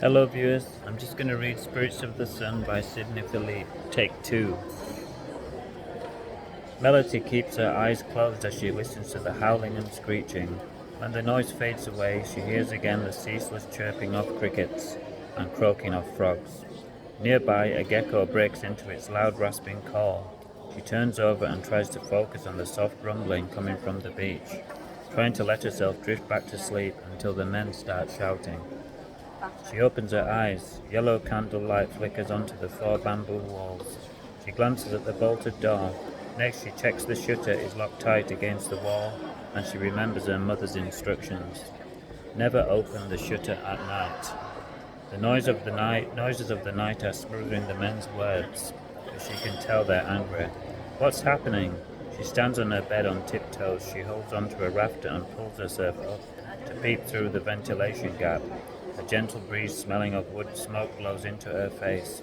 Hello viewers, I'm just going to read Spirits of the Sun by Philippe, take 2. Melody keeps her eyes closed as she listens to the howling and screeching. When the noise fades away, she hears again the ceaseless chirping of crickets and croaking of frogs. Nearby, a gecko breaks into its loud rasping call. She turns over and tries to focus on the soft rumbling coming from the beach, trying to let herself drift back to sleep until the men start shouting. She opens her eyes. Yellow candlelight flickers onto the 4 bamboo walls. She glances at the bolted door. Next, she checks the shutter is locked tight against the wall, and she remembers her mother's instructions. Never open the shutter at night. The noises of the night are smothering the men's words, but she can tell they're angry. What's happening? She stands on her bed on tiptoes. She holds onto a rafter and pulls herself up to peep through the ventilation gap. A gentle breeze smelling of wood smoke blows into her face.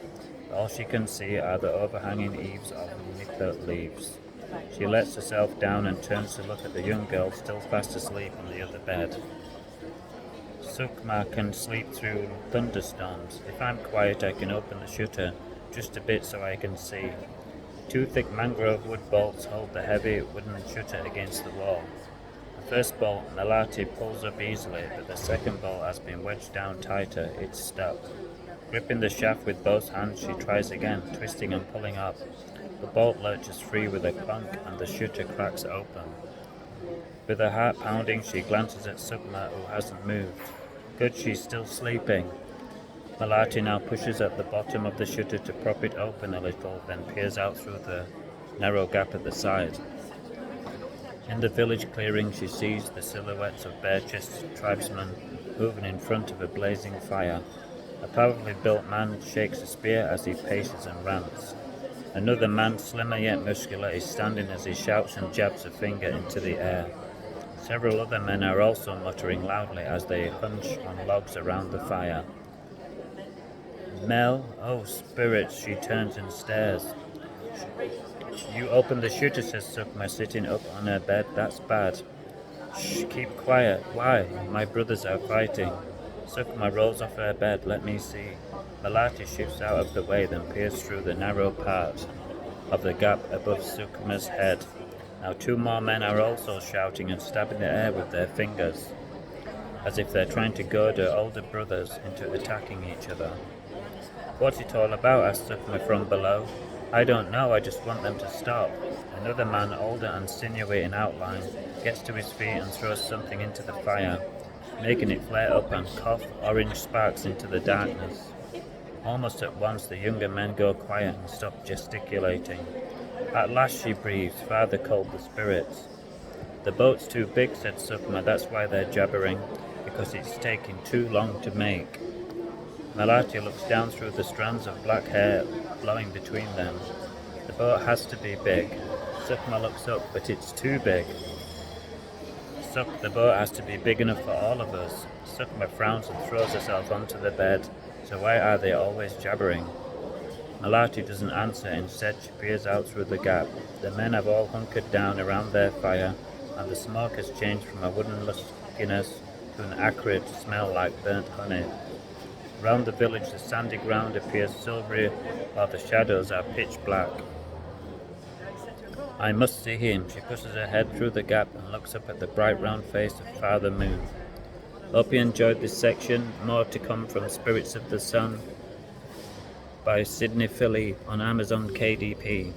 All she can see are the overhanging eaves of nipa leaves. She lets herself down and turns to look at the young girl still fast asleep on the other bed. Sukma can sleep through thunderstorms. If I'm quiet, I can open the shutter just a bit so I can see. 2 thick mangrove wood bolts hold the heavy wooden shutter against the wall. The first bolt Melati pulls up easily, but the second bolt has been wedged down tighter. It's stuck. Gripping the shaft with both hands, she tries again, twisting and pulling up. The bolt lurches free with a clunk and the shutter cracks open. With her heart pounding, she glances at Sukma, who hasn't moved. Good, she's still sleeping. Melati now pushes at the bottom of the shutter to prop it open a little, then peers out through the narrow gap at the side. In the village clearing, she sees the silhouettes of bare-chested tribesmen moving in front of a blazing fire. A powerfully built man shakes a spear as he paces and rants. Another man, slimmer yet muscular, is standing as he shouts and jabs a finger into the air. Several other men are also muttering loudly as they hunch on logs around the fire. Mel, oh spirits, she turns and stares. You open the shutter, says Sukma, sitting up on her bed. That's bad. Shh, keep quiet. Why? My brothers are fighting. Sukma rolls off her bed. Let me see. Melati shifts out of the way, then peers through the narrow part of the gap above Sukma's head. Now 2 more men are also shouting and stabbing the air with their fingers, as if they're trying to goad her older brothers into attacking each other. What's it all about? Asked Sukma from below. I don't know, I just want them to stop. Another man, older and sinewy in outline, gets to his feet and throws something into the fire, making it flare up and cough orange sparks into the darkness. Almost at once the younger men go quiet and stop gesticulating. At last, she breathes. Father called the spirits. The boat's too big, said Sukma. That's why they're jabbering, because it's taking too long to make. Melati looks down through the strands of black hair blowing between them. The boat has to be big. Sukma looks up, but it's too big. The boat has to be big enough for all of us. Sukma frowns and throws herself onto the bed. So why are they always jabbering? Melati doesn't answer. Instead, she peers out through the gap. The men have all hunkered down around their fire, and the smoke has changed from a wooden muskiness to an acrid smell like burnt honey. Round the village, the sandy ground appears silvery, while the shadows are pitch black. I must see him. She pushes her head through the gap and looks up at the bright round face of Father Moon. Hope you enjoyed this section. More to come from Spirits of the Sun by Philippe on Amazon KDP.